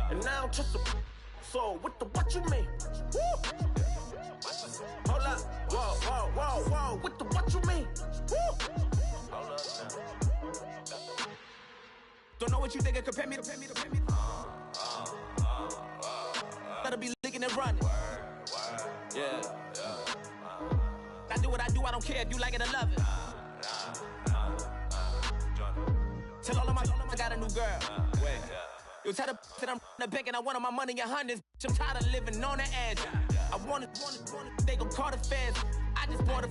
And now I'm just a so what you mean? Woo! Hold up, whoa, what you mean? Woo! Hold up now. Don't know what you think it compare me to. Gotta be licking and running. Yeah. I do what I do, I don't care if you like it or love it. Tell all of my I got a new girl. Wait. You tell the that I'm the bank and I want my money in hundreds. I'm tired of living on the edge. I want it, they gon' call the feds. I just bought a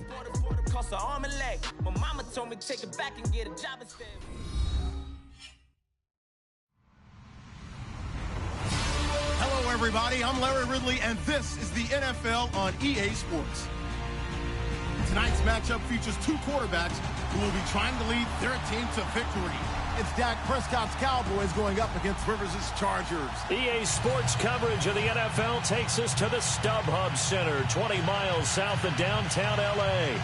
cost an arm and leg. My mama told me take it back and get a job instead. Hello, everybody. I'm Larry Ridley, and this is the NFL on EA Sports. Tonight's matchup features two quarterbacks who will be trying to lead their team to victory. It's Dak Prescott's Cowboys going up against Rivers' Chargers. EA Sports coverage of the NFL takes us to the StubHub Center, 20 miles south of downtown L.A.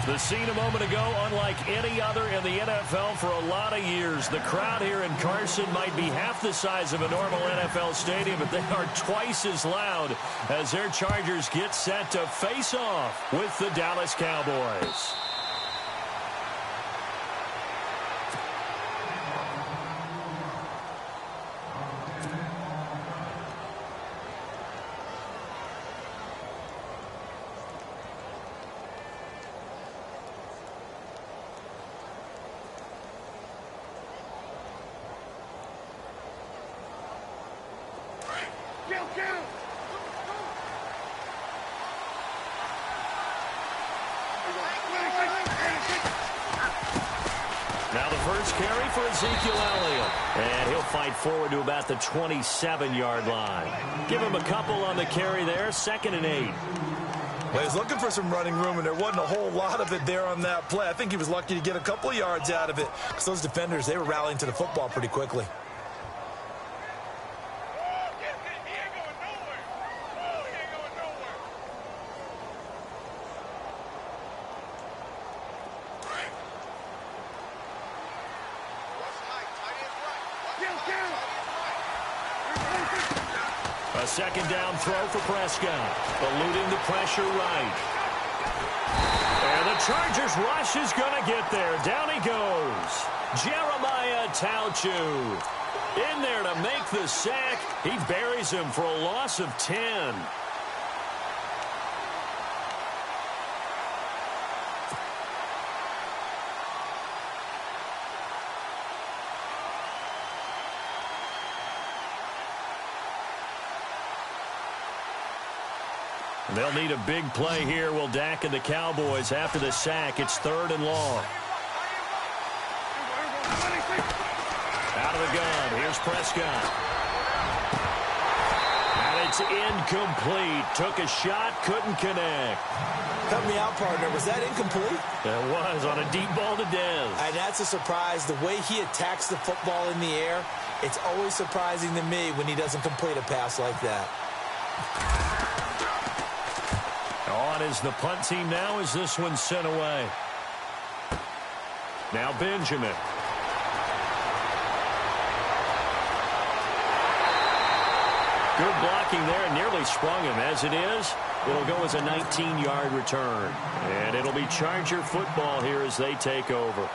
The scene a moment ago, unlike any other in the NFL for a lot of years. The crowd here in Carson might be half the size of a normal NFL stadium, but they are twice as loud as their Chargers get set to face off with the Dallas Cowboys. Now the first carry for Ezekiel Elliott. And he'll fight forward to about the 27-yard line. Give him a couple on the carry there, 2nd and 8. Well, he's looking for some running room, and there wasn't a whole lot of it there on that play. I think he was lucky to get a couple of yards out of it because those defenders, they were rallying to the football pretty quickly. A second down throw for Prescott, eluding the pressure right. And the Chargers rush is going to get there. Down he goes. Jeremiah Tauchu in there to make the sack. He buries him for a loss of 10. They'll need a big play here. Will Dak and the Cowboys after the sack. It's 3rd and long. Out of the gun. Here's Prescott. And it's incomplete. Took a shot, couldn't connect. Help me out, partner. Was that incomplete? That was on a deep ball to Dez. And that's a surprise. The way he attacks the football in the air, it's always surprising to me when he doesn't complete a pass like that. On is the punt team now as this one's sent away. Now Benjamin. Good blocking there, nearly sprung him. As it is, it'll go as a 19-yard return. And it'll be Charger football here as they take over.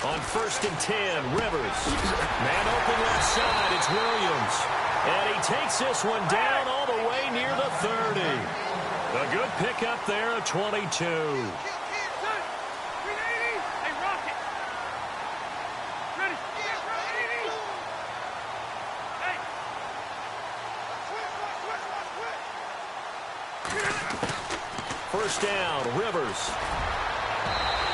On 1st and 10, Rivers. Man open left side, it's Williams. And he takes this one down all the way near the 30. A good pickup there at 22. First down, Rivers.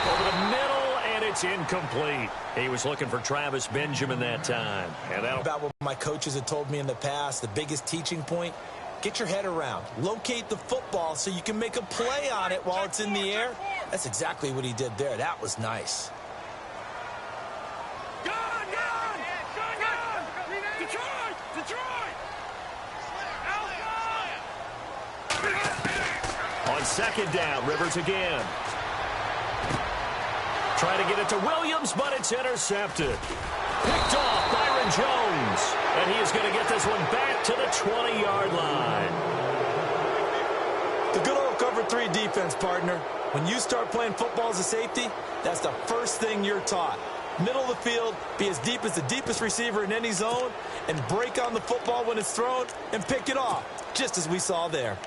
Over the middle, and it's incomplete. He was looking for Travis Benjamin that time. And that'll... About what my coaches have told me in the past, the biggest teaching point, get your head around. Locate the football so you can make a play on it while it's in the air. That's exactly what he did there. That was nice. Gun! On second down, Rivers again. Trying to get it to Williams, but it's intercepted. Picked off Byron Jones. And he is going to get this one back to the 20-yard line. The good old cover 3 defense, partner. When you start playing football as a safety, that's the first thing you're taught. Middle of the field, be as deep as the deepest receiver in any zone, and break on the football when it's thrown and pick it off, just as we saw there.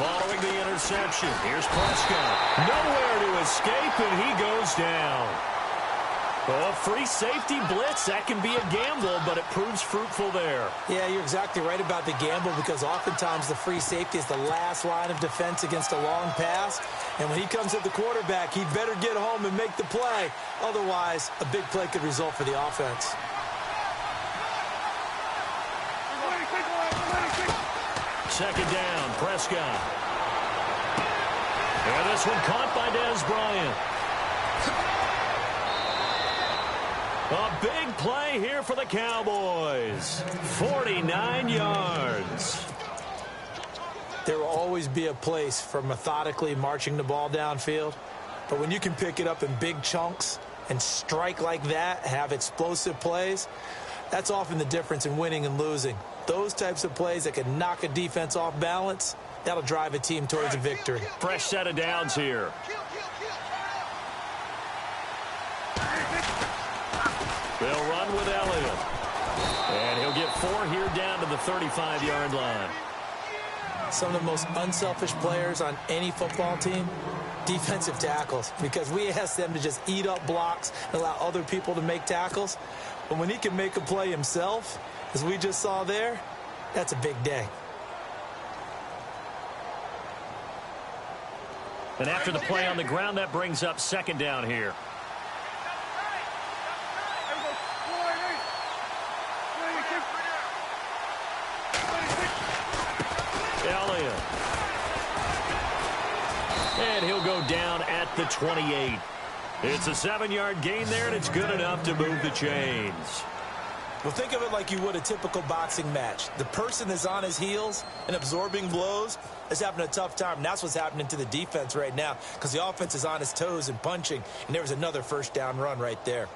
Following the interception, here's Prescott. Nowhere to escape, and he goes down. Well, a free safety blitz, that can be a gamble, but it proves fruitful there. Yeah, you're exactly right about the gamble, because oftentimes the free safety is the last line of defense against a long pass. And when he comes at the quarterback, he'd better get home and make the play. Otherwise, a big play could result for the offense. Second down, Prescott. And this one caught by Dez Bryant. A big play here for the Cowboys. 49 yards. There will always be a place for methodically marching the ball downfield. But when you can pick it up in big chunks and strike like that, have explosive plays, that's often the difference in winning and losing. Those types of plays that can knock a defense off balance, that'll drive a team towards a victory. Fresh set of downs here. They'll run with Elliott. And he'll get 4 here down to the 35-yard line. Some of the most unselfish players on any football team, defensive tackles, because we ask them to just eat up blocks and allow other people to make tackles. But when he can make a play himself, as we just saw there, that's a big day. And after the play on the ground, that brings up second down here. Elliott. And he'll go down at the 28. It's a 7-yard gain there, and it's good enough to move the chains. Well, think of it like you would a typical boxing match. The person is on his heels and absorbing blows is having a tough time. And that's what's happening to the defense right now, because the offense is on his toes and punching. And there was another first down run right there.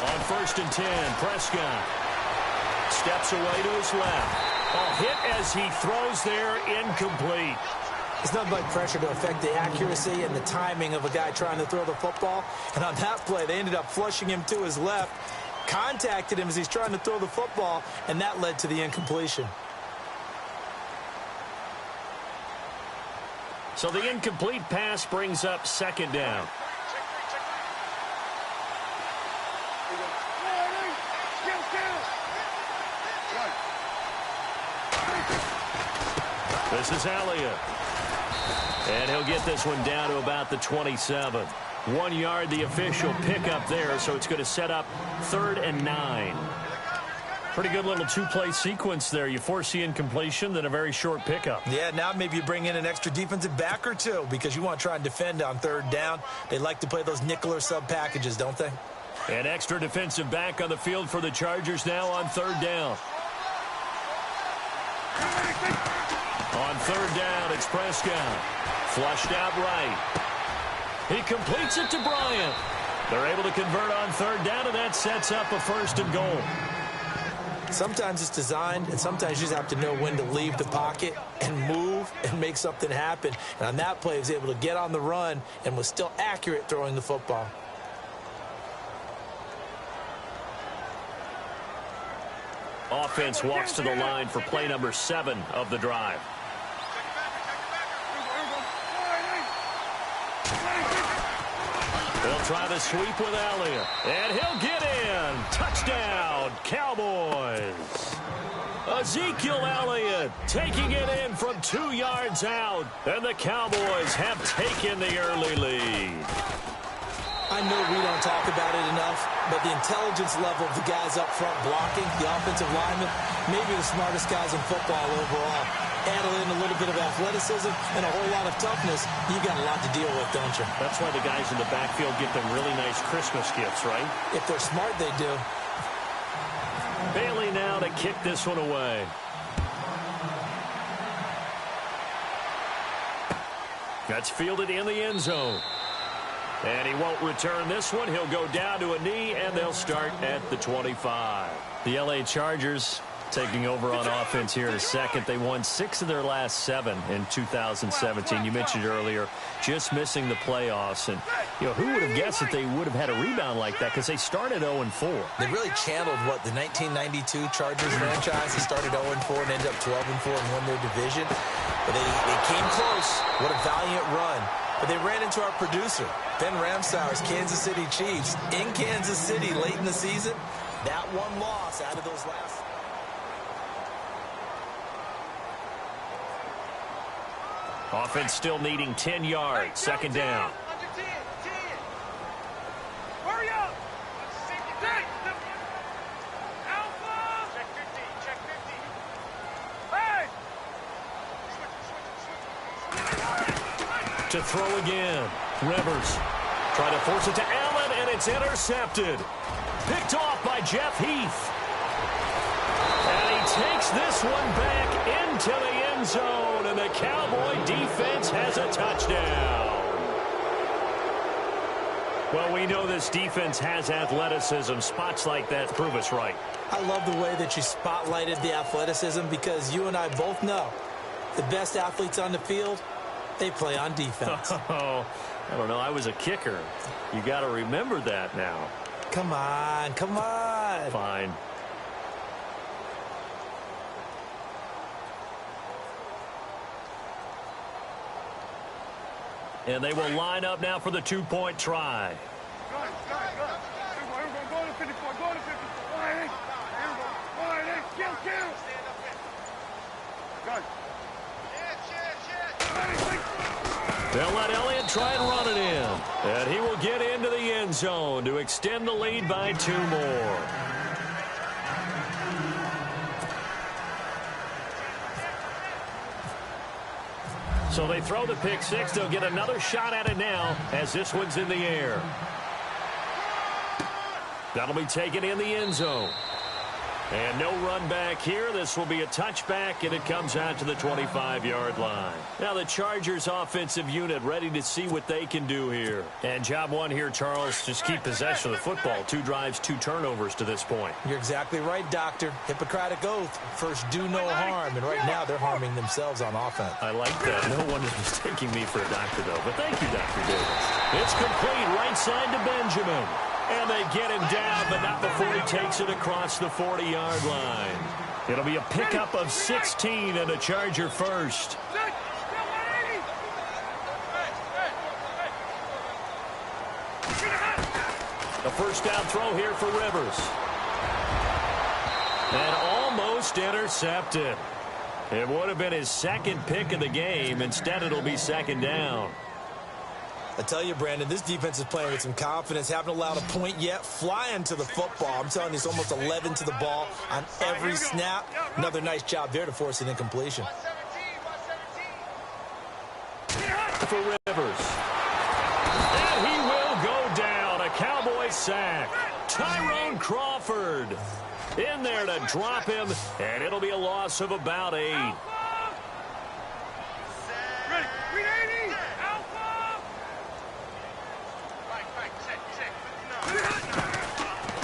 On 1st and 10, Prescott steps away to his left. A hit as he throws there, incomplete. It's nothing like pressure to affect the accuracy and the timing of a guy trying to throw the football. And on that play, they ended up flushing him to his left, contacted him as he's trying to throw the football, and that led to the incompletion. So the incomplete pass brings up second down. This is Elliott. And he'll get this one down to about the 27. 1 yard, the official pickup there, so it's going to set up 3rd and 9. Pretty good little 2-play sequence there. You force the incompletion, then a very short pickup. Yeah, now maybe you bring in an extra defensive back or two, because you want to try and defend on 3rd down. They like to play those nickel or sub packages, don't they? An extra defensive back on the field for the Chargers now on 3rd down. On 3rd down, it's Prescott. Flushed out right. He completes it to Bryant. They're able to convert on 3rd down, and that sets up a 1st and goal. Sometimes it's designed, and sometimes you just have to know when to leave the pocket and move and make something happen. And on that play, he was able to get on the run and was still accurate throwing the football. Offense walks to the line for play number 7 of the drive. They'll try the sweep with Elliott. And he'll get in. Touchdown, Cowboys. Ezekiel Elliott taking it in from 2 yards out, and the Cowboys have taken the early lead. I know we don't talk about it enough, but the intelligence level of the guys up front blocking, the offensive linemen, maybe the smartest guys in football overall. Add in a little bit of athleticism and a whole lot of toughness, you got a lot to deal with, don't you? That's why the guys in the backfield get them really nice Christmas gifts, right? If they're smart, they do. Bailey now to kick this one away. That's fielded in the end zone. And he won't return this one. He'll go down to a knee, and they'll start at the 25. The L.A. Chargers taking over on offense here in a second. They won 6 of their last 7 in 2017. You mentioned earlier just missing the playoffs. And, you know, who would have guessed that they would have had a rebound like that, because they started 0-4. They really channeled, what, the 1992 Chargers franchise. They started 0-4 and ended up 12-4 and won their division. But they came close. What a valiant run. But they ran into our producer, Ben Ramsauer's Kansas City Chiefs, in Kansas City late in the season. That one loss out of those last. Offense still needing 10 yards. Second down. Hurry up! To throw again. Rivers trying to force it to Allen, and it's intercepted. Picked off by Jeff Heath. And he takes this one back into the end zone, and the Cowboy defense has a touchdown. Well, we know this defense has athleticism. Spots like that prove us right. I love the way that you spotlighted the athleticism, because you and I both know the best athletes on the field, they play on defense. Oh, I don't know. I was a kicker. You got to remember that now. Come on, come on. Fine. And they will line up now for the 2-point try. Go to 54. Go to 54. Go ahead. Kill. Good. They'll let Elliott try and run it in. And he will get into the end zone to extend the lead by 2 more. So they throw the pick six. They'll get another shot at it now as this one's in the air. That'll be taken in the end zone. And no run back here. This will be a touchback, and it comes out to the 25-yard line. Now the Chargers offensive unit ready to see what they can do here. And job one here, Charles, just keep possession of the football. 2 drives, 2 turnovers to this point. You're exactly right, Doctor. Hippocratic oath. First, do no harm. And right now, they're harming themselves on offense. I like that. No one is mistaking me for a doctor, though. But thank you, Dr. Davis. It's complete right side to Benjamin. And they get him down, but not before he takes it across the 40-yard line. It'll be a pickup of 16 and a Charger first. A first down throw here for Rivers. And almost intercepted. It would have been his second pick of the game. Instead, it'll be second down. I tell you, Brandon, this defense is playing with some confidence. Haven't allowed a point yet. Flying to the football. I'm telling you, it's almost 11 to the ball on every snap. Another nice job there to force an incompletion. For Rivers. And he will go down. A Cowboy sack. Tyrone Crawford in there to drop him, and it'll be a loss of about 8.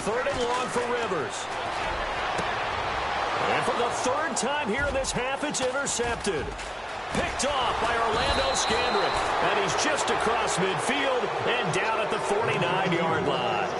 Third and long for Rivers. And for the third time here in this half, it's intercepted. Picked off by Orlando Scandrick. And he's just across midfield and down at the 49-yard line.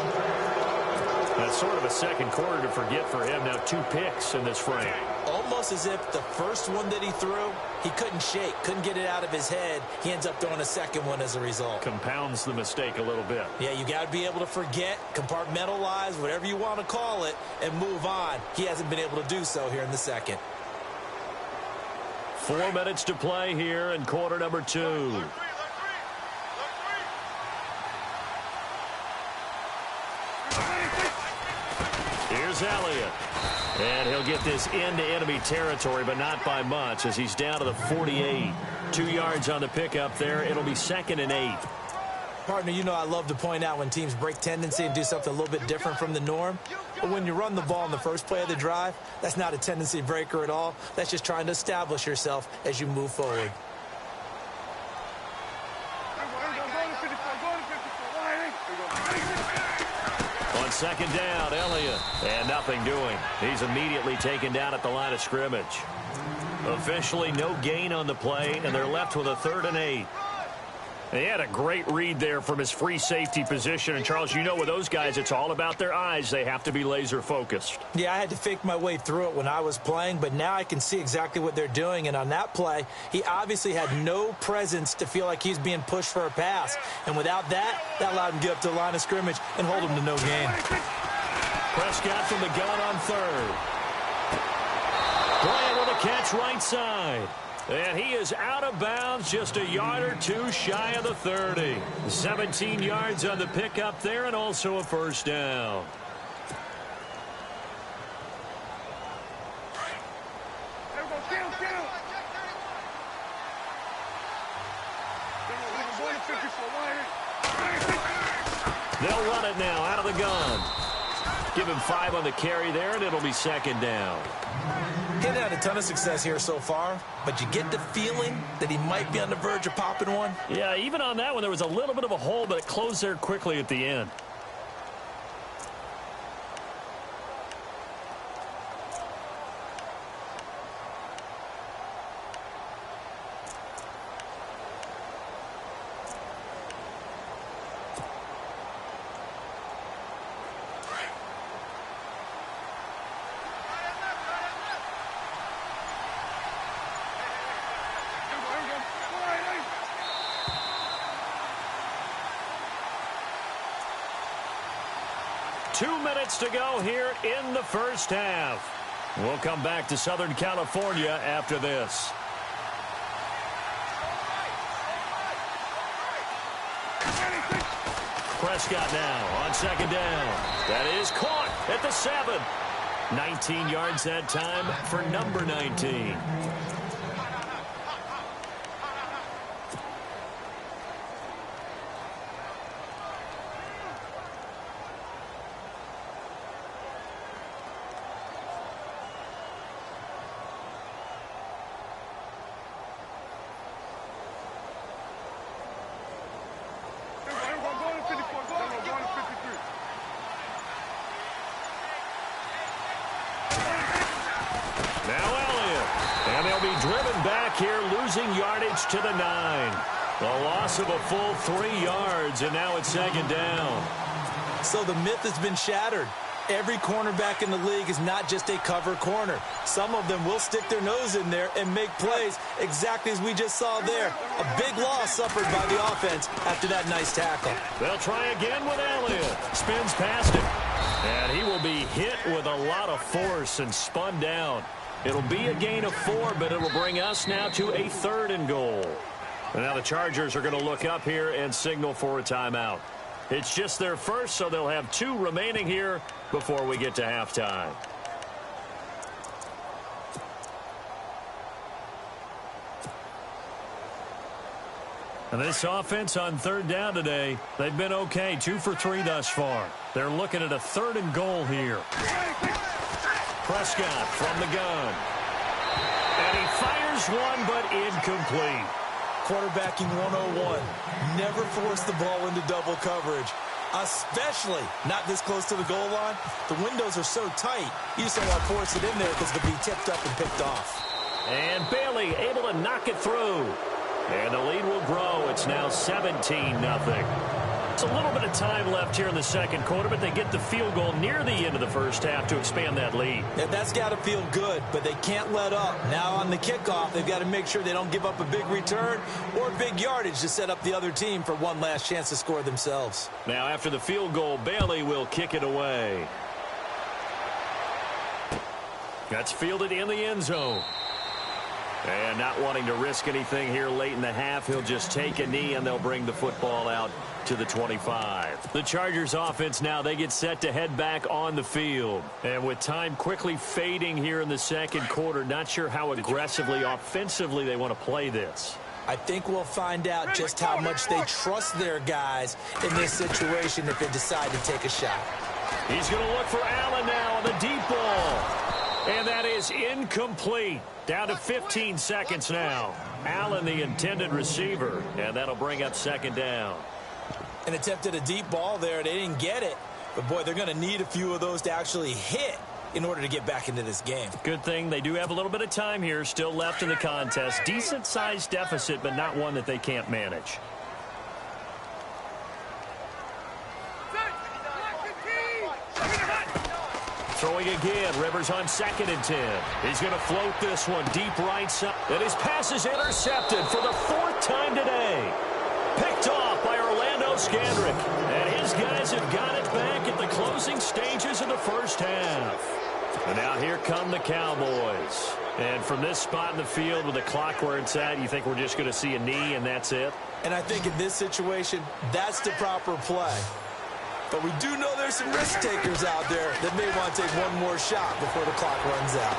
That's sort of a second quarter to forget for him. Now 2 picks in this frame. Almost as if the first one that he threw, he couldn't shake, couldn't get it out of his head. He ends up throwing a second one as a result. Compounds the mistake a little bit. Yeah, you got to be able to forget, compartmentalize, whatever you want to call it, and move on. He hasn't been able to do so here in the second. 4 minutes to play here in quarter number 2. Here's Elliott. And he'll get this into enemy territory, but not by much, as he's down to the 48. 2 yards on the pickup there. It'll be 2nd and 8. Partner, you know I love to point out when teams break tendency and do something a little bit different from the norm. But when you run the ball in the first play of the drive, that's not a tendency breaker at all. That's just trying to establish yourself as you move forward. On 2nd down, Elliott. And nothing doing. He's immediately taken down at the line of scrimmage. Officially no gain on the play, and they're left with a 3rd and 8. He had a great read there from his free safety position. And, Charles, you know with those guys, it's all about their eyes. They have to be laser-focused. Yeah, I had to fake my way through it when I was playing, but now I can see exactly what they're doing. And on that play, he obviously had no presence to feel like he's being pushed for a pass. And without that, that allowed him to get up to the line of scrimmage and hold him to no gain. Prescott from the gun on 3rd. Bryant with a catch right side. And he is out of bounds, just a yard or 2 shy of the 30. 17 yards on the pickup there, and also a 1st down. They'll run it now out of the gun. Give him 5 on the carry there, and it'll be 2nd down. He hasn't had a ton of success here so far, but you get the feeling that he might be on the verge of popping one. Yeah, even on that one, there was a little bit of a hole, but it closed there quickly at the end. To go here in the first half. We'll come back to Southern California after this. Prescott now on 2nd down. That is caught at the 7. 19 yards that time for number 19. Yardage to the 9. The loss of a full 3 yards, and now it's 2nd down. So the myth has been shattered. Every cornerback in the league is not just a cover corner. Some of them will stick their nose in there and make plays exactly as we just saw there. A big loss suffered by the offense after that nice tackle. They'll try again with Elliott. Spins past him. And he will be hit with a lot of force and spun down. It'll be a gain of 4, but it'll bring us now to a 3rd and goal. And now the Chargers are going to look up here and signal for a timeout. It's just their first, so they'll have 2 remaining here before we get to halftime. And this offense on 3rd down today, they've been okay, 2 for 3 thus far. They're looking at a 3rd and goal here. Prescott from the gun. And he fires one, but incomplete. Quarterbacking 101. Never force the ball into double coverage, especially not this close to the goal line. The windows are so tight, you just don't want to force it in there because it could be tipped up and picked off. And Bailey able to knock it through. And the lead will grow. It's now 17-0. It's a little bit of time left here in the second quarter, but they get the field goal near the end of the first half to expand that lead. And that's got to feel good, but they can't let up. Now on the kickoff, they've got to make sure they don't give up a big return or big yardage to set up the other team for one last chance to score themselves. Now after the field goal, Bailey will kick it away. That's fielded in the end zone. And not wanting to risk anything here late in the half, he'll just take a knee and they'll bring the football out to the 25. The Chargers offense now, they get set to head back on the field. And with time quickly fading here in the second quarter, not sure how aggressively, offensively they want to play this. I think we'll find out just how much they trust their guys in this situation if they decide to take a shot. He's going to look for Allen now on the deep ball. And that is incomplete. Down to 15 seconds now. Allen, the intended receiver, and that'll bring up second down. An attempt at a deep ball there. They didn't get it. But, boy, they're going to need a few of those to actually hit in order to get back into this game. Good thing they do have a little bit of time here still left in the contest. Decent-sized deficit, but not one that they can't manage. Throwing again, Rivers on 2nd and 10. He's going to float this one deep right side. And his pass is intercepted for the 4th time today. Picked off by Orlando Scandrick. And his guys have got it back at the closing stages of the first half. And now here come the Cowboys. And from this spot in the field with the clock where it's at, you think we're just going to see a knee and that's it? And I think in this situation, that's the proper play. But we do know there's some risk takers out there that may want to take one more shot before the clock runs out.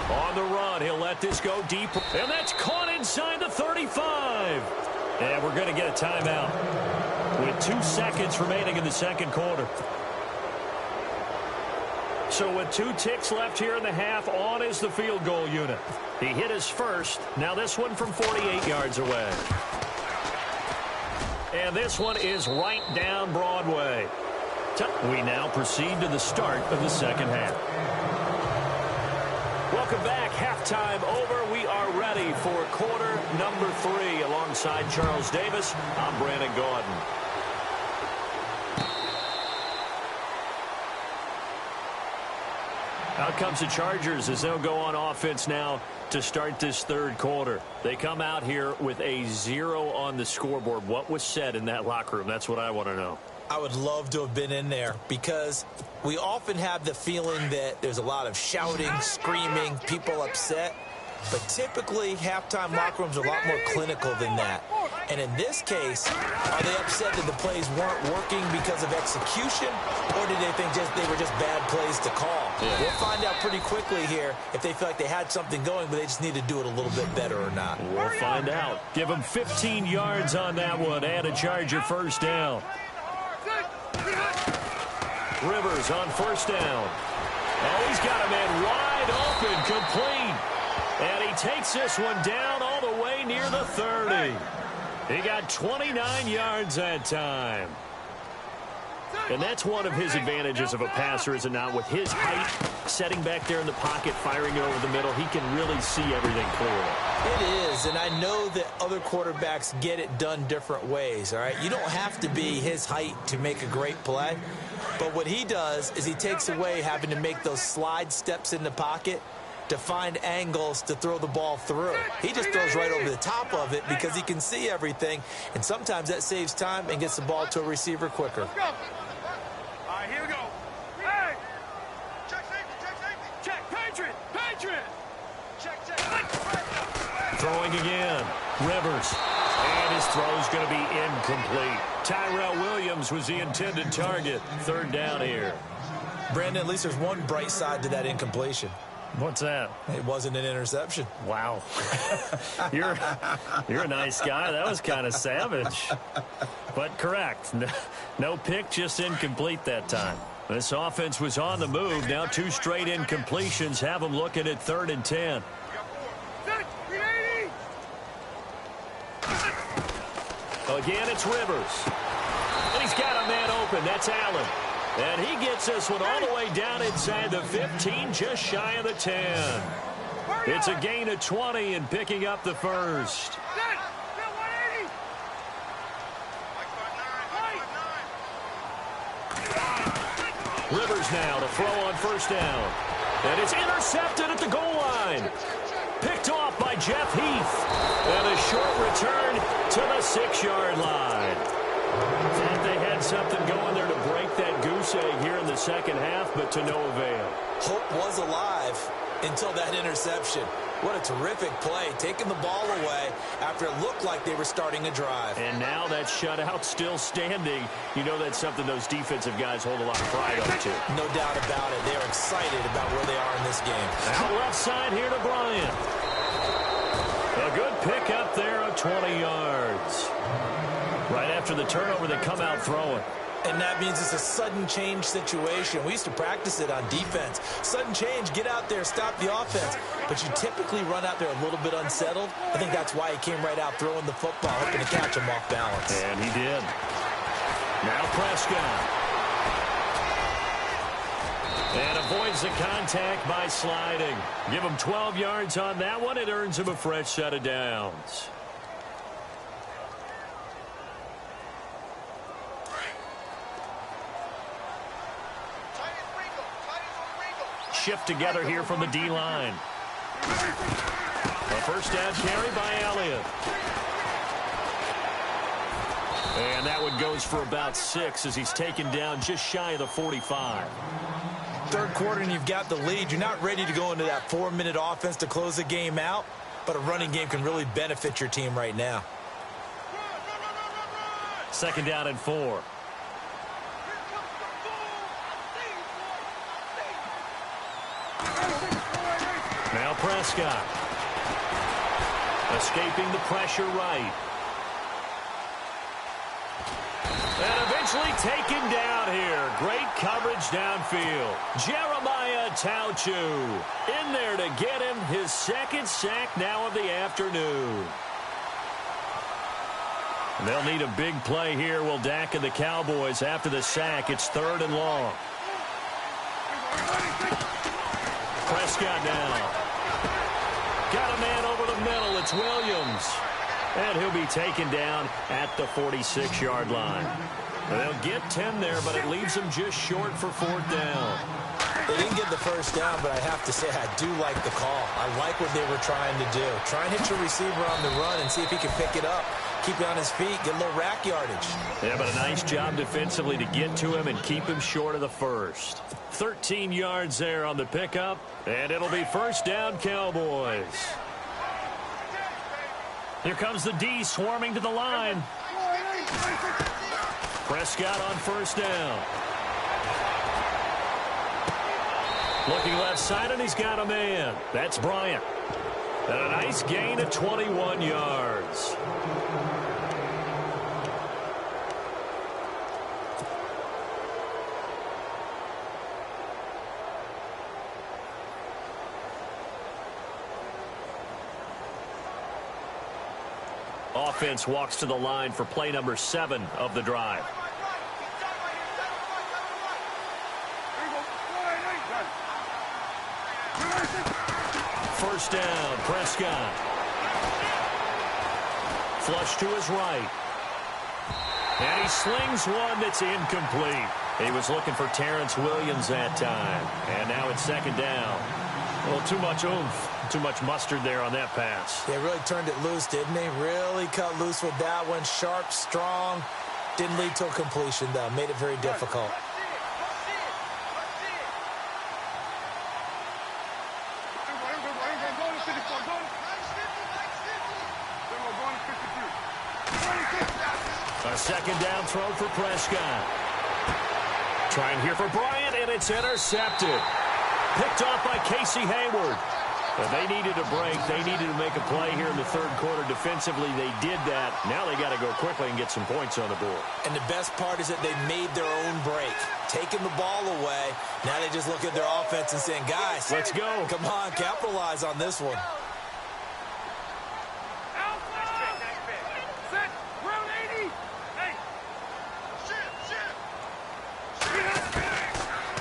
On the run, he'll let this go deep. And that's caught inside the 35. And we're going to get a timeout with 2 seconds remaining in the second quarter. So with 2 ticks left here in the half, on is the field goal unit. He hit his first. Now this one from 48 yards away. And this one is right down Broadway. We now proceed to the start of the second half. Welcome back. Halftime over. We are ready for quarter number 3. Alongside Charles Davis, I'm Brandon Gordon. Out comes the Chargers as they'll go on offense now to start this third quarter. They come out here with a 0 on the scoreboard. What was said in that locker room? That's what I want to know. I would love to have been in there because we often have the feeling that there's a lot of shouting, screaming, people upset. But typically, halftime locker rooms are a lot more clinical than that. And in this case, are they upset that the plays weren't working because of execution, or did they think they were just bad plays to call? Yeah. We'll find out pretty quickly here if they feel like they had something going, but they just need to do it a little bit better or not. We'll find out. Give them 15 yards on that one and a Charger first down. Rivers on first down. Oh, he's got a man wide open, complete. And he takes this one down all the way near the 30. He got 29 yards that time. And that's one of his advantages of a passer, is it not? With his height, setting back there in the pocket, firing it over the middle, he can really see everything clearly. It is, and I know that other quarterbacks get it done different ways, all right? You don't have to be his height to make a great play. But what he does is he takes away having to make those slide steps in the pocket to find angles to throw the ball through. He just throws right over the top of it because he can see everything, and sometimes that saves time and gets the ball to a receiver quicker. Let's go. All right, here we go. Hey! Check safety, check safety. Check, Patriot, Patriot. Check. Throwing again, Rivers. And his throw's going to be incomplete. Tyrell Williams was the intended target. Third down here. Brandon, at least there's one bright side to that incompletion. What's that? It wasn't an interception. Wow. You're a nice guy. That was kind of savage. But correct. No pick, just incomplete that time. This offense was on the move. Now 2 straight incompletions have them looking at 3rd and 10. Again, it's Rivers. And he's got a man open. That's Allen. And he gets this one all the way down inside the 15, just shy of the 10. It's a gain of 20 and picking up the first. Rivers now to throw on first down. And it's intercepted at the goal line. Picked off by Jeff Heath. And a short return to the 6-yard line. Thought they had something going there to break that goose egg here in the second half, but to no avail. Hope was alive until that interception. What a terrific play, taking the ball away after it looked like they were starting a drive. And now that shutout still standing. You know that's something those defensive guys hold a lot of pride on, too. No doubt about it. They're excited about where they are in this game. Out left side here to Bryant. A good pickup there of 20 yards. Right after the turnover, they come out throwing. And that means it's a sudden change situation. We used to practice it on defense. Sudden change, get out there, stop the offense. But you typically run out there a little bit unsettled. I think that's why he came right out throwing the football, hoping to catch him off balance. And he did. Now Prescott. And avoids the contact by sliding. Give him 12 yards on that one. It earns him a fresh set of downs. Shift together here from the D-line. A first down carry by Elliott. And that one goes for about 6 as he's taken down just shy of the 45. Third quarter and you've got the lead. You're not ready to go into that 4-minute offense to close the game out, but a running game can really benefit your team right now. Second down and 4. Now Prescott. Escaping the pressure right. And eventually taken down here. Great coverage downfield. Jeremiah Tauchu in there to get him his second sack now of the afternoon. And they'll need a big play here, will Dak and the Cowboys. After the sack, it's 3rd and long. Prescott now. Got a man over the middle. It's Williams. And he'll be taken down at the 46-yard line. They'll get 10 there, but it leaves them just short for 4th down. They didn't get the first down, but I have to say I do like the call. I like what they were trying to do. Try and hit your receiver on the run and see if he can pick it up. Keep it on his feet, get a little rack yardage. Yeah, but a nice job defensively to get to him and keep him short of the first. 13 yards there on the pickup, and it'll be first down Cowboys. Here comes the D swarming to the line. Prescott on first down. Looking left side, and he's got a man. That's Bryant. And a nice gain of 21 yards. Offense walks to the line for play number 7 of the drive. First down, Prescott. Flush to his right. And he slings one that's incomplete. He was looking for Terrence Williams that time. And now it's second down. A little too much oomph. Too much mustard there on that pass. They really turned it loose, didn't they? Really cut loose with that one. Sharp, strong. Didn't lead to a completion, though. Made it very difficult. A second down throw for Prescott. Trying here for Bryant, and it's intercepted. Picked off by Casey Hayward. But they needed a break. They needed to make a play here in the third quarter. Defensively, they did that. Now they got to go quickly and get some points on the board. And the best part is that they made their own break. Taking the ball away. Now they just look at their offense and saying, guys, let's go. Come on, capitalize on this one.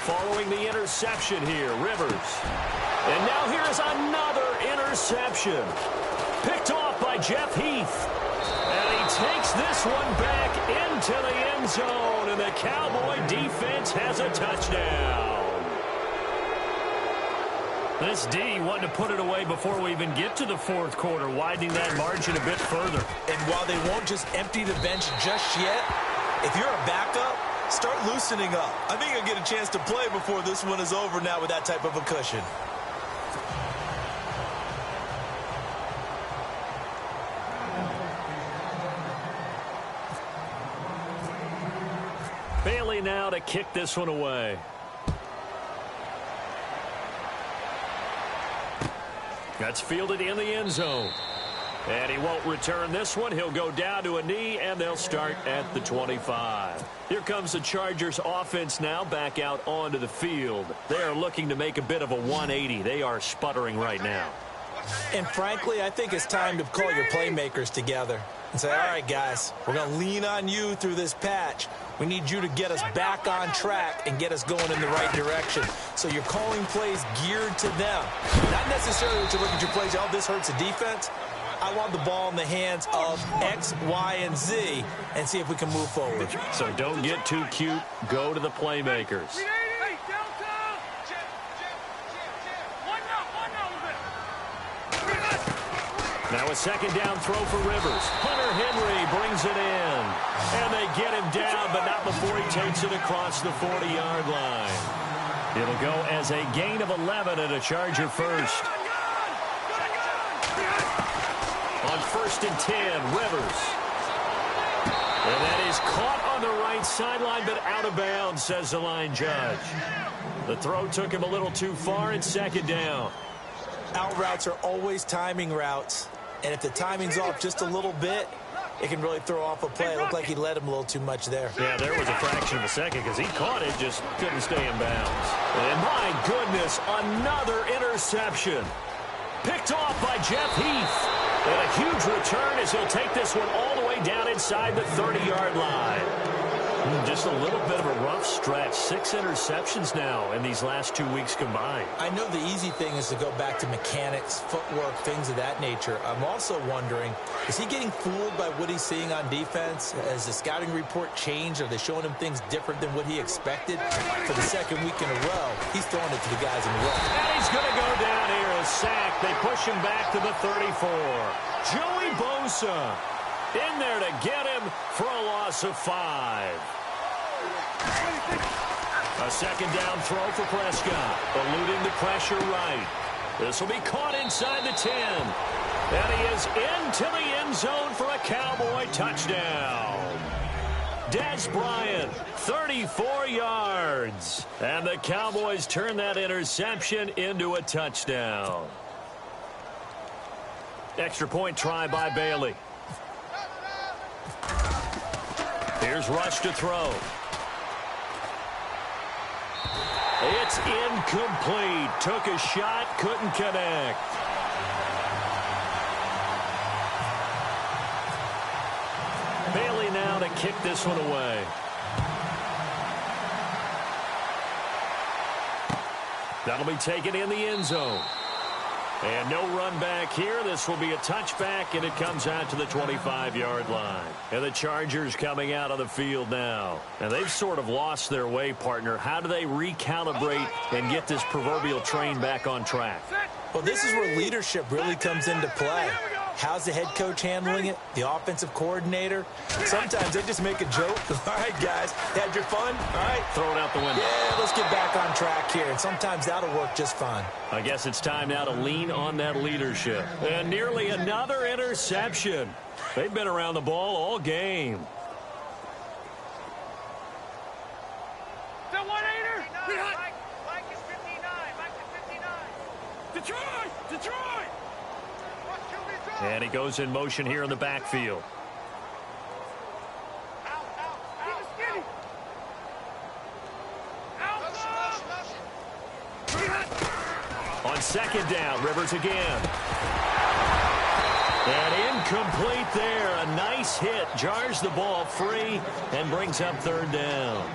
Following the interception here, Rivers. And now here is another interception. Picked off by Jeff Heath. And he takes this one back into the end zone, and the Cowboy defense has a touchdown. This D wanting to put it away before we even get to the fourth quarter, widening that margin a bit further. And while they won't just empty the bench just yet, if you're a backup, start loosening up. I think you'll get a chance to play before this one is over now with that type of a cushion. Bailey now to kick this one away. That's fielded in the end zone. And he won't return this one. He'll go down to a knee, and they'll start at the 25. Here comes the Chargers offense now back out onto the field. They are looking to make a bit of a 180. They are sputtering right now. And frankly, I think it's time to call your playmakers together and say, all right, guys, we're going to lean on you through this patch. We need you to get us back on track and get us going in the right direction. So you're calling plays geared to them. Not necessarily that you look at your plays, oh, this hurts the defense. I want the ball in the hands of X, Y, and Z and see if we can move forward. So don't get too cute. Go to the playmakers. Now a second down throw for Rivers. Hunter Henry brings it in. And they get him down, but not before he takes it across the 40-yard line. It'll go as a gain of 11 and a Charger first. On 1st and 10, Rivers. And that is caught on the right sideline, but out of bounds, says the line judge. The throw took him a little too far, and second down. Out routes are always timing routes. And if the timing's off just a little bit, it can really throw off a play. It looked like he led him a little too much there. Yeah, there was a fraction of a second because he caught it, just couldn't stay in bounds. And my goodness, another interception. Picked off by Jeff Heath. And a huge return as he'll take this one all the way down inside the 30-yard line. Just a little bit of a rough stretch. 6 interceptions now in these last 2 weeks combined. I know the easy thing is to go back to mechanics, footwork, things of that nature. I'm also wondering, is he getting fooled by what he's seeing on defense? Has the scouting report changed? Are they showing him things different than what he expected? For the second week in a row, he's throwing it to the guys in the row. And he's going to go down here, a sack. They push him back to the 34. Joey Bosa in there to get him for a loss of 5. A second down throw for Prescott, eluding the pressure right. This will be caught inside the 10. And he is into the end zone for a Cowboy touchdown. Dez Bryant, 34 yards. And the Cowboys turn that interception into a touchdown. Extra point try by Bailey. Here's Rush to throw. It's incomplete. Took a shot, couldn't connect. Bailey now to kick this one away. That'll be taken in the end zone. And no run back here. This will be a touchback, and it comes out to the 25-yard line. And the Chargers coming out on the field now. And they've sort of lost their way, partner. How do they recalibrate and get this proverbial train back on track? Well, this is where leadership really comes into play. How's the head coach handling it? The offensive coordinator? Sometimes they just make a joke. All right, guys, had your fun? All right. Throw it out the window. Yeah, let's get back on track here. And sometimes that'll work just fine. I guess it's time now to lean on that leadership. And nearly another interception. They've been around the ball all game. The 1-8er. Mike is 59. Mike is 59. Detroit! And he goes in motion here in the backfield. On second down, Rivers again. And incomplete there. A nice hit. Jars the ball free and brings up third down.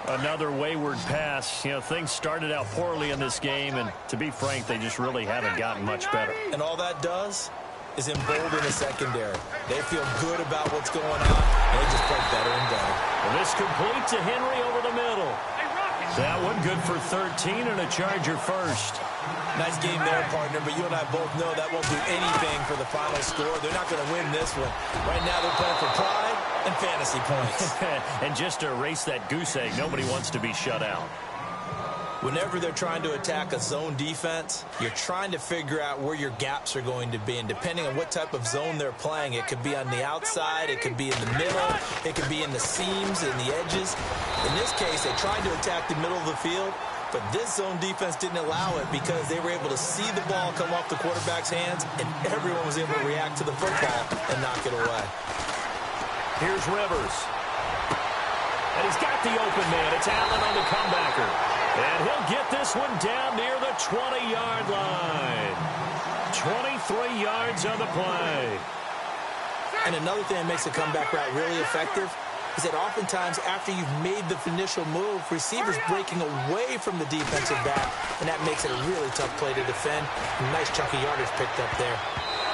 Another wayward pass. You know, things started out poorly in this game, and to be frank, they just really haven't gotten much better. And all that does is embolden the secondary. They feel good about what's going on, and they just play better and better. And this complete to Henry over the middle. That one good for 13 and a Charger first. Nice game there, partner, but you and I both know that won't do anything for the final score. They're not going to win this one. Right now they're playing for pride and fantasy points. And just to erase that goose egg, nobody wants to be shut out. Whenever they're trying to attack a zone defense, you're trying to figure out where your gaps are going to be. And depending on what type of zone they're playing, it could be on the outside, it could be in the middle, it could be in the seams and the edges. In this case, they tried to attack the middle of the field, but this zone defense didn't allow it because they were able to see the ball come off the quarterback's hands, and everyone was able to react to the football and knock it away. Here's Rivers. And he's got the open man. It's Allen on the comebacker. And he'll get this one down near the 20-yard line. 23 yards on the play. And another thing that makes a comeback route really effective is that oftentimes after you've made the initial move, receivers breaking away from the defensive back, and that makes it a really tough play to defend. Nice chunky yardage picked up there.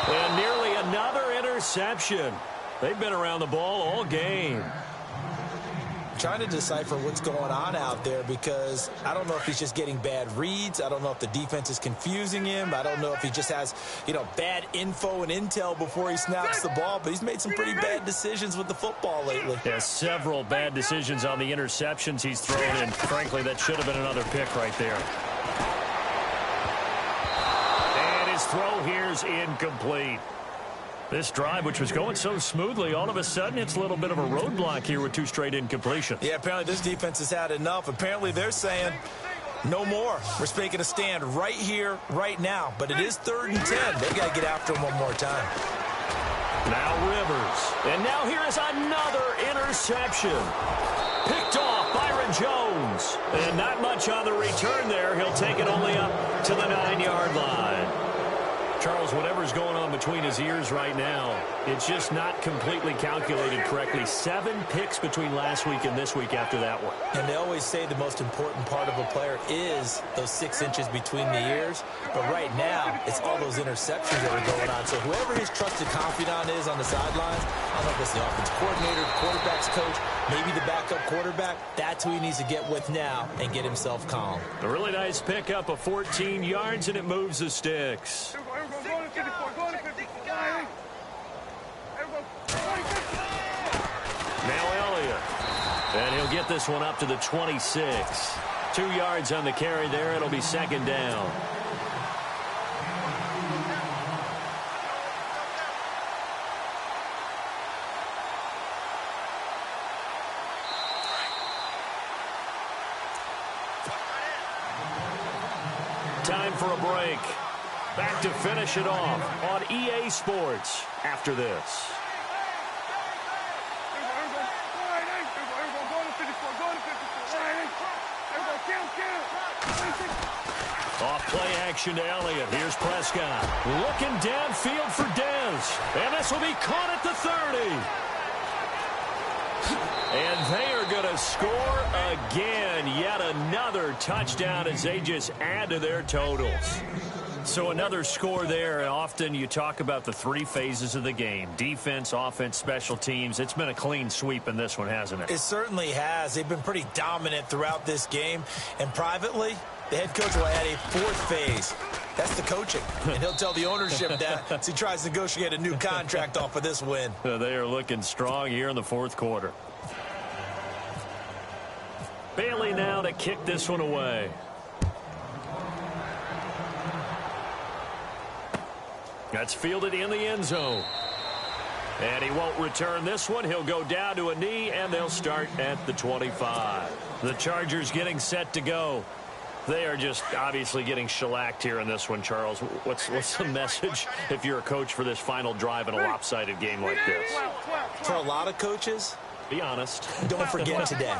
And nearly another interception. They've been around the ball all game. Trying to decipher what's going on out there because I don't know if he's just getting bad reads. I don't know if the defense is confusing him. I don't know if he just has, bad info and intel before he snaps the ball. But he's made some pretty bad decisions with the football lately. Yeah, several bad decisions on the interceptions he's thrown, and frankly, that should have been another pick right there. And his throw here's incomplete. This drive, which was going so smoothly, all of a sudden it's a little bit of a roadblock here with 2 straight incompletions. Yeah, apparently this defense has had enough. Apparently they're saying no more. We're making a stand right here, right now. But it is 3rd and 10. They've got to get after him one more time. Now Rivers. And now here is another interception. Picked off Byron Jones. And not much on the return there. He'll take it only up to the 9-yard line. Charles, whatever's going on between his ears right now, it's just not completely calculated correctly. 7 picks between last week and this week after that one. And they always say the most important part of a player is those 6 inches between the ears. But right now, it's all those interceptions that are going on. So whoever his trusted confidant is on the sidelines, I don't know if it's the offense coordinator, the quarterback's coach, maybe the backup quarterback, that's who he needs to get with now and get himself calm. A really nice pickup of 14 yards, and it moves the sticks. Now Elliott. And he'll get this one up to the 26. 2 yards on the carry there. It'll be 2nd down. Time for a break. Back to finish it off on EA Sports after this. Off play action to Elliott. Here's Prescott. Looking downfield for Dez. And this will be caught at the 30. And they are going to score again. Yet another touchdown as they just add to their totals. So another score there. And often you talk about the 3 phases of the game. Defense, offense, special teams. It's been a clean sweep in this one, hasn't it? It certainly has. They've been pretty dominant throughout this game. And privately, the head coach will add a 4th phase. That's the coaching. And he'll tell the ownership that as he tries to negotiate a new contract off of this win. They are looking strong here in the 4th quarter. Bailey now to kick this one away. That's fielded in the end zone. And he won't return this one. He'll go down to a knee, and they'll start at the 25. The Chargers getting set to go. They are just obviously getting shellacked here in this one, Charles. What's the message if you're a coach for this final drive in a lopsided game like this? For a lot of coaches, be honest. Don't forget today.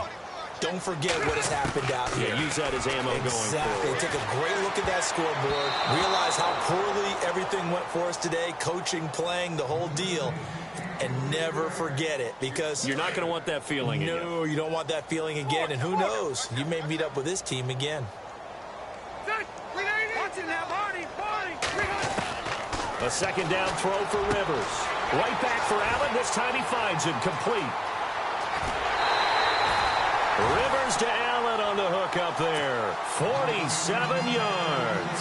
Don't forget what has happened out here. Yeah, use that as ammo going forward. Take a great look at that scoreboard. Realize how poorly everything went for us today. Coaching, playing, the whole deal. And never forget it, because you're not going to want that feeling again. No, you don't want that feeling again. And who knows? You may meet up with this team again. A second down throw for Rivers. Right back for Allen. This time he finds him complete. Rivers to Allen on the hook up there. 47 yards.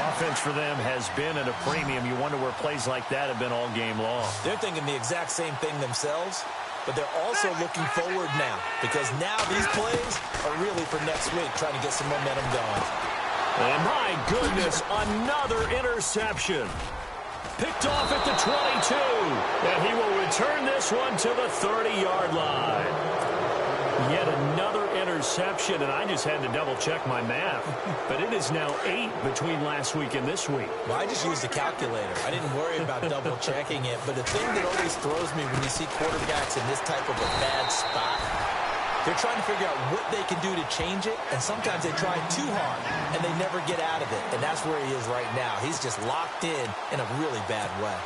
Offense for them has been at a premium. You wonder where plays like that have been all game long. They're thinking the exact same thing themselves, but they're also looking forward now because now these plays are really for next week, trying to get some momentum going. And my goodness, another interception. Picked off at the 22. And he will return this one to the 30-yard line. Yet another interception, and I just had to double-check my math. But it is now 8 between last week and this week. Well, I just used a calculator. I didn't worry about double-checking it. But the thing that always throws me when you see quarterbacks in this type of a bad spot, they're trying to figure out what they can do to change it, and sometimes they try too hard, and they never get out of it. And that's where he is right now. He's just locked in a really bad way.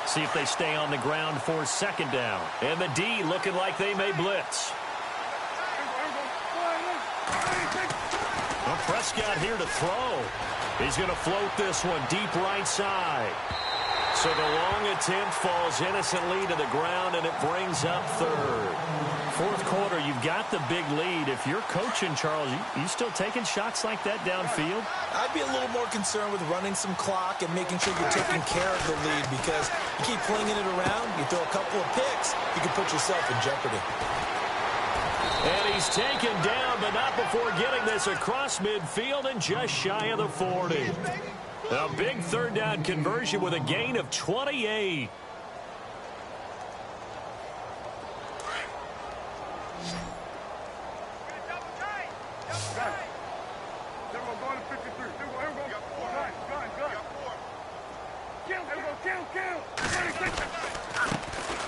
See if they stay on the ground for second down. And the D looking like they may blitz. Well, Prescott here to throw. He's going to float this one deep right side. So the long attempt falls innocently to the ground, and it brings up third. Fourth quarter, you've got the big lead. If you're coaching, Charles, you still taking shots like that downfield? I'd be a little more concerned with running some clock and making sure you're taking care of the lead, because you keep flinging it around, you throw a couple of picks, you can put yourself in jeopardy. And he's taken down, but not before getting this across midfield and just shy of the 40. A big third down conversion with a gain of 28.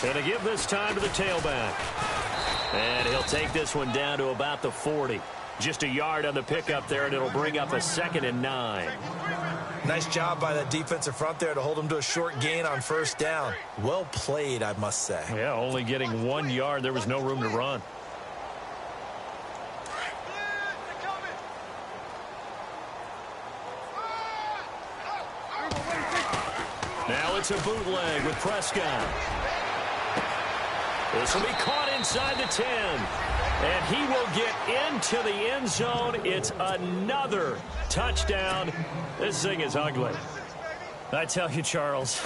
And to give this time to the tailback. And he'll take this one down to about the 40. Just a yard on the pickup there, and it'll bring up a 2nd and 9. Nice job by that defensive front there to hold him to a short gain on first down. Well played, I must say. Yeah, only getting 1 yard. There was no room to run. Now it's a bootleg with Prescott. This will be caught inside the 10. And he will get into the end zone. It's another touchdown. This thing is ugly. I tell you, Charles,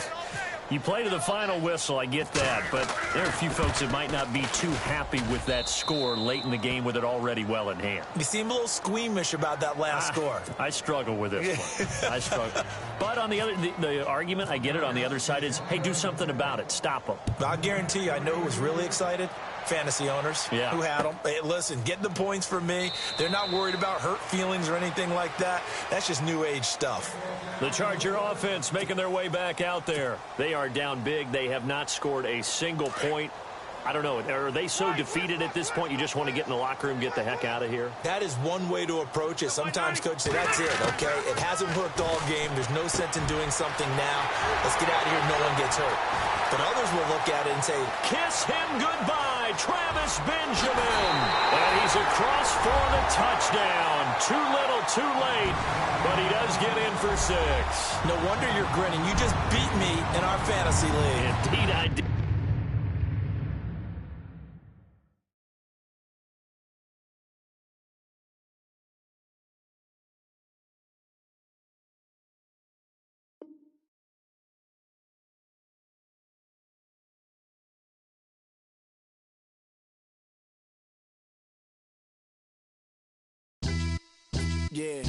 you play to the final whistle, I get that. But there are a few folks that might not be too happy with that score late in the game with it already well in hand. You seem a little squeamish about that last score. I struggle with this one. I struggle. But on the other, the argument, I get it, on the other side is, hey, do something about it. Stop them. I'll guarantee you, I know who was really excited. Fantasy owners who had them. Hey, listen, get the points for me. They're not worried about hurt feelings or anything like that. That's just new age stuff. The Charger offense making their way back out there. They are down big. They have not scored a single point. I don't know. Are they so defeated at this point you just want to get in the locker room, get the heck out of here? That is one way to approach it. Sometimes coaches say, that's it, okay? It hasn't worked all game. There's no sense in doing something now. Let's get out of here. No one gets hurt. But others will look at it and say, kiss him goodbye, Travis Benjamin. And he's across for the touchdown. Too little, too late. But he does get in for 6. No wonder you're grinning. You just beat me in our fantasy league. Indeed, I did. Yeah.